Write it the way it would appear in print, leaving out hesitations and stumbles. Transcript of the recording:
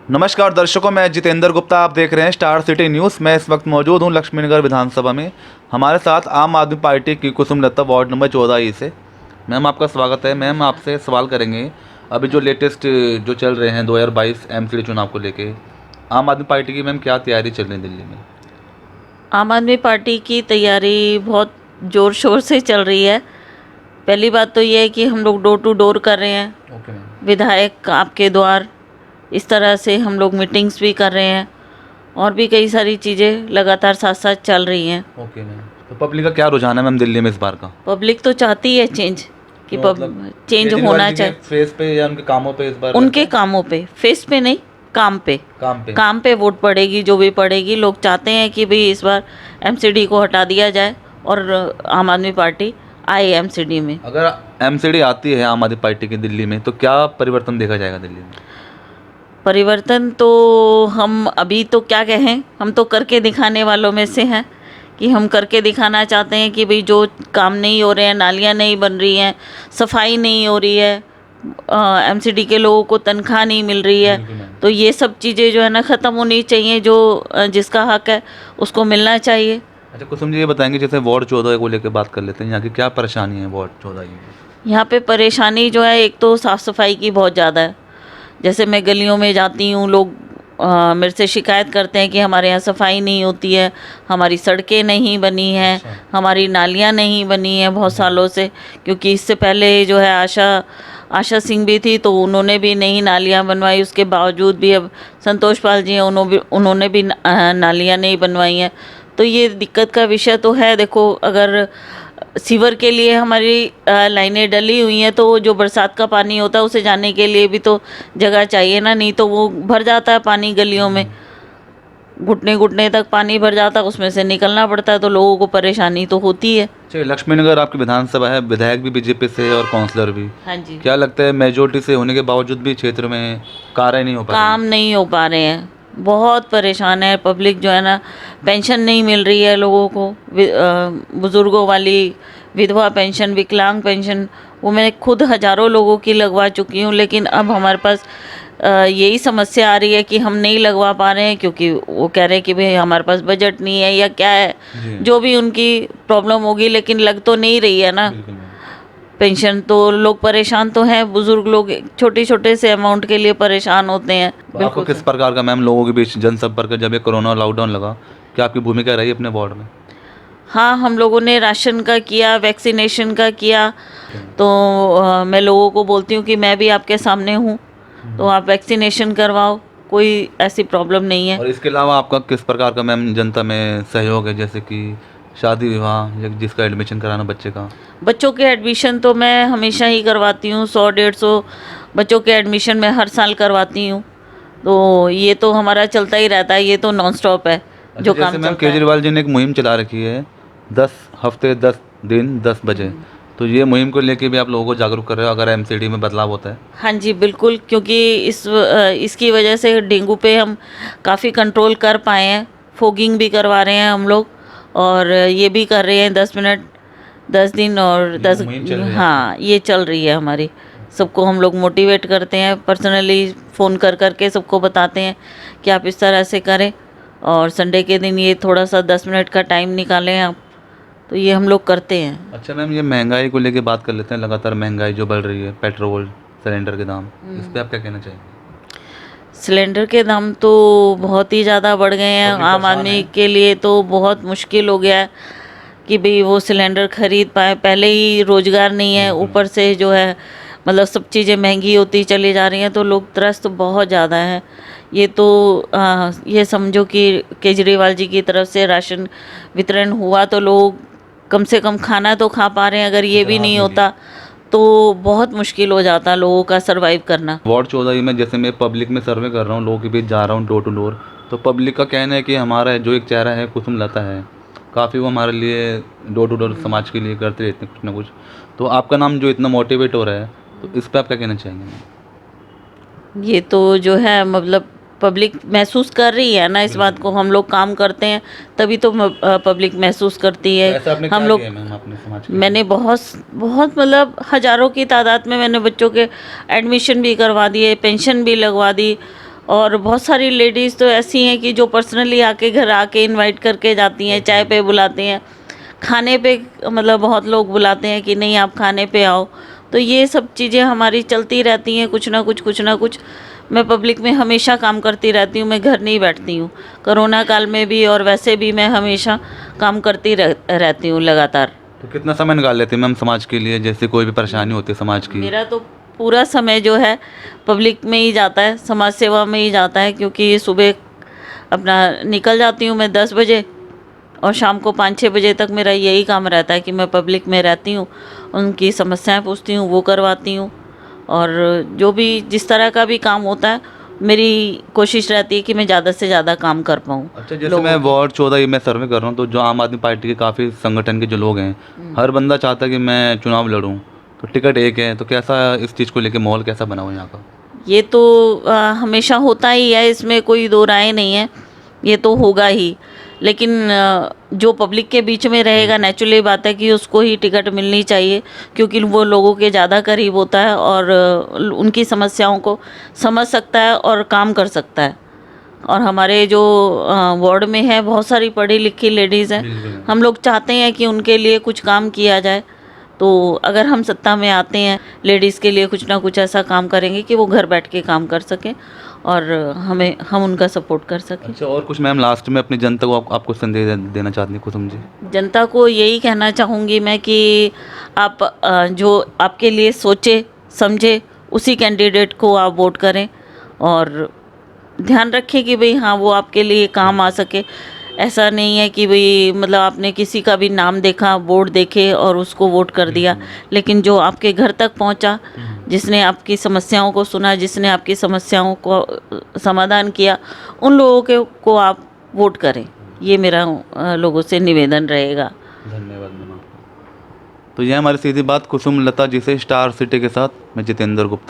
नमस्कार दर्शकों, मैं जितेंद्र गुप्ता। आप देख रहे हैं स्टार सिटी न्यूज़। मैं इस वक्त मौजूद हूं लक्ष्मीनगर विधानसभा में। हमारे साथ आम आदमी पार्टी की कुसुम लता वार्ड नंबर 14 से। मैम, आपका स्वागत है। मैम, आपसे सवाल करेंगे, अभी जो लेटेस्ट जो चल रहे हैं 2022 एमसीडी चुनाव को लेके, आम आदमी पार्टी की मैम क्या तैयारी चल रही है दिल्ली में? आम आदमी पार्टी की तैयारी बहुत ज़ोर शोर से चल रही है। पहली बात तो ये है कि हम लोग डोर टू डोर कर रहे हैं। Okay ma'am. विधायक आपके द्वार, इस तरह से हम लोग मीटिंग्स भी कर रहे हैं और भी कई सारी चीज़ें लगातार साथ साथ चल रही हैं। Okay ma'am. तो पब्लिक का क्या रुझान है मैम दिल्ली में इस बार का? पब्लिक तो चाहती है चेंज, कि तो मतलब चेंज केजरीवाल होना जी के चाहिए। फेस पे या उनके कामों पे इस बार उनके कामों पे, फेस पे नहीं, काम पे। काम पे? काम पे वोट पड़ेगी, जो भी पड़ेगी। लोग चाहते हैं कि भाई इस बार एमसीडी को हटा दिया जाए और आम आदमी पार्टी आए एमसीडी में। अगर एमसीडी आती है आम आदमी पार्टी की दिल्ली में, तो क्या परिवर्तन देखा जाएगा दिल्ली में? परिवर्तन तो हम अभी तो क्या कहें, हम तो करके दिखाने वालों में से हैं कि हम करके दिखाना चाहते हैं कि भाई जो काम नहीं हो रहे हैं, नालियाँ नहीं बन रही हैं, सफाई नहीं हो रही है, एमसीडी के लोगों को तनख्वाह नहीं मिल रही है, बिल्कुल मैम। तो ये सब चीज़ें जो है ना ख़त्म होनी चाहिए। जो जिसका हक है उसको मिलना चाहिए। अच्छा कुसुम जी, ये बताएंगे जैसे वार्ड 14 को लेकर बात कर लेते हैं, यहाँ की क्या परेशानी है वार्ड 14 की? यहाँ पे परेशानी जो है, एक तो साफ़ सफाई की बहुत ज़्यादा है। जैसे मैं गलियों में जाती हूँ, लोग मेरे से शिकायत करते हैं कि हमारे यहाँ सफाई नहीं होती है, हमारी सड़कें नहीं बनी हैं, अच्छा। हमारी नालियाँ नहीं बनी हैं बहुत सालों से। क्योंकि इससे पहले जो है आशा सिंह भी थी, तो उन्होंने भी नई नालियाँ बनवाई। उसके बावजूद भी अब संतोष पाल जी हैं, उन्होंने भी नालियाँ नहीं बनवाई हैं। तो ये दिक्कत का विषय तो है। देखो, अगर सीवर के लिए हमारी लाइनें डली हुई हैं, तो जो बरसात का पानी होता है उसे जाने के लिए भी तो जगह चाहिए ना। नहीं तो वो भर जाता है पानी गलियों में, घुटने घुटने तक पानी भर जाता है, उसमें से निकलना पड़ता है, तो लोगों को परेशानी तो होती है। चलिए, लक्ष्मीनगर आपकी विधानसभा है, विधायक भी बीजेपी से और काउंसलर भी। हाँ जी। क्या लगता है मेजोरिटी से होने के बावजूद भी क्षेत्र में कार्य नहीं हो पा रही है? काम नहीं हो पा रहे हैं, बहुत परेशान है पब्लिक जो है ना। पेंशन नहीं मिल रही है लोगों को, बुज़ुर्गों वाली विधवा पेंशन, विकलांग पेंशन, वो मैं खुद हज़ारों लोगों की लगवा चुकी हूँ। लेकिन अब हमारे पास यही समस्या आ रही है कि हम नहीं लगवा पा रहे हैं, क्योंकि वो कह रहे हैं कि भाई हमारे पास बजट नहीं है या क्या है, जी। जो भी उनकी प्रॉब्लम होगी। लेकिन लग तो नहीं रही है ना बिल्कुल मैम। पेंशन। तो लोग परेशान तो हैं, बुजुर्ग लोग छोटे छोटे से अमाउंट के लिए परेशान होते हैं। तो आपको किस सर। प्रकार का मैम लोगों के बीच जनसंपर्क, जब ये कोरोना लॉकडाउन लगा, क्या आपकी भूमिका रही अपने वार्ड में? हाँ, हम लोगों ने राशन का किया, वैक्सीनेशन का किया। तो मैं लोगों को बोलती हूँ कि मैं भी आपके सामने हूँ, तो आप वैक्सीनेशन करवाओ, कोई ऐसी प्रॉब्लम नहीं है। और इसके अलावा आपका किस प्रकार का मैम जनता में सहयोग है, जैसे कि शादी विवाह या जिसका एडमिशन कराना बच्चे का? बच्चों के एडमिशन तो मैं हमेशा ही करवाती हूँ, 100-150 बच्चों के एडमिशन मैं हर साल करवाती हूँ। तो ये तो हमारा चलता ही रहता है, ये तो नॉन स्टॉप है जो जैसे काम मैम चलता है। केजरीवाल जी ने एक मुहिम चला रखी है, 10 हफ्ते 10 दिन 10 बजे, तो ये मुहिम को लेके भी आप लोगों को जागरूक कर रहे हो अगर एमसीडी में बदलाव होता है? हाँ जी, बिल्कुल। क्योंकि इसकी वजह से डेंगू पे हम काफ़ी कंट्रोल कर पाए हैं। फोगिंग भी करवा रहे हैं हम लोग, और ये भी कर रहे हैं 10 मिनट 10 दिन और 10। मुहिम चल रही है हाँ, ये चल रही है हमारी। सबको हम लोग मोटिवेट करते हैं, पर्सनली फ़ोन कर के सबको बताते हैं कि आप इस तरह से करें, और संडे के दिन ये थोड़ा सा 10 मिनट का टाइम निकालें आप। तो ये हम लोग करते हैं। अच्छा मैम, ये महंगाई को लेके बात कर लेते हैं। लगातार महंगाई जो बढ़ रही है, पेट्रोल सिलेंडर के दाम, इस पर आप क्या कहना चाहेंगे? सिलेंडर के दाम तो बहुत ही ज़्यादा बढ़ गए हैं। पब्लिक आम परेशान आदमी है। के लिए तो बहुत मुश्किल हो गया है कि भाई वो सिलेंडर खरीद पाए। पहले ही रोज़गार नहीं है, बिल्कुल। ऊपर से जो है मतलब सब चीज़ें महंगी होती चली जा रही हैं, तो लोग त्रस्त बहुत ज़्यादा हैं। ये तो ये समझो कि केजरीवाल जी की तरफ से राशन वितरण हुआ तो लोग कम से कम खाना तो खा पा रहे हैं। अगर ये भी राहत नहीं मिली। होता तो बहुत मुश्किल हो जाता लोगों का सरवाइव करना। वार्ड 14 में जैसे मैं पब्लिक में सर्वे कर रहा हूँ, लोगों के बीच जा रहा हूँ डोर टू डोर, तो पब्लिक का कहना है कि हमारा जो एक चेहरा है कुसुम लता है, काफ़ी वो हमारे लिए डोर टू डोर समाज के लिए करते रहते हैं कुछ ना कुछ। तो आपका नाम जो इतना मोटिवेट हो रहा है, तो इस पर आप क्या कहना चाहेंगे? ये तो जो है मतलब पब्लिक महसूस कर रही है ना इस बात को। हम लोग काम करते हैं तभी तो पब्लिक महसूस करती है। ऐसा आपने हम क्या लोग किया मैम अपने समाज के लिए? मैंने बहुत बहुत मतलब हज़ारों की तादाद में मैंने बच्चों के एडमिशन भी करवा दिए, पेंशन भी लगवा दी, और बहुत सारी लेडीज़ तो ऐसी हैं कि जो पर्सनली आके घर आके इनवाइट करके जाती हैं, चाय पे बुलाते हैं, खाने पे मतलब बहुत लोग बुलाते हैं कि नहीं आप खाने पे आओ। तो ये सब चीज़ें हमारी चलती रहती हैं, कुछ ना कुछ। मैं पब्लिक में हमेशा काम करती रहती हूँ, मैं घर नहीं बैठती हूँ। कोरोना काल में भी और वैसे भी मैं हमेशा काम करती रहती हूँ लगातार। तो कितना समय निकाल लेते हैं मैम समाज के लिए, जैसे कोई भी परेशानी होती है समाज की? मेरा तो पूरा समय जो है पब्लिक में ही जाता है, समाज सेवा में ही जाता है, क्योंकि सुबह अपना निकल जाती हूँ मैं 10 बजे और शाम को 5-6 बजे तक मेरा यही काम रहता है कि मैं पब्लिक में रहती हूँ, उनकी समस्याएं पूछती हूँ, वो करवाती हूँ। और जो भी जिस तरह का भी काम होता है, मेरी कोशिश रहती है कि मैं ज़्यादा से ज़्यादा काम कर पाऊँ। अच्छा, जैसे मैं वार्ड 14 में सर्वे कर रहा हूँ, तो जो आम आदमी पार्टी के काफ़ी संगठन के जो लोग हैं, हर बंदा चाहता है कि मैं चुनाव लड़ूं, तो टिकट एक है, तो कैसा इस चीज़ को लेके माहौल कैसा बना हुआ है यहाँ का? ये तो हमेशा होता ही है, इसमें कोई दो राय नहीं है, ये तो होगा ही। लेकिन जो पब्लिक के बीच में रहेगा, नेचुरली बात है कि उसको ही टिकट मिलनी चाहिए, क्योंकि वो लोगों के ज़्यादा करीब होता है और उनकी समस्याओं को समझ सकता है और काम कर सकता है। और हमारे जो वार्ड में है बहुत सारी पढ़ी लिखी लेडीज़ हैं, हम लोग चाहते हैं कि उनके लिए कुछ काम किया जाए। तो अगर हम सत्ता में आते हैं, लेडीज़ के लिए कुछ ना कुछ ऐसा काम करेंगे कि वो घर बैठ के काम कर सकें और हम उनका सपोर्ट कर सकें। अच्छा, और कुछ मैम लास्ट में अपनी जनता को आप कुछ संदेश देना चाहती हैं कुसुम जी? जनता को यही कहना चाहूँगी मैं कि आप जो आपके लिए सोचे समझे उसी कैंडिडेट को आप वोट करें, और ध्यान रखें कि भाई हाँ वो आपके लिए काम आ सके। ऐसा नहीं है कि भाई मतलब आपने किसी का भी नाम देखा, वोट देखे और उसको वोट कर दिया, लेकिन जो आपके घर तक पहुंचा, जिसने आपकी समस्याओं को सुना, जिसने आपकी समस्याओं को समाधान किया, उन लोगों को आप वोट करें। ये मेरा लोगों से निवेदन रहेगा। धन्यवाद मैम आपका। तो यह हमारी सीधी बात कुसुम लता जी से, स्टार सिटी के साथ मैं जितेंद्र गुप्ता।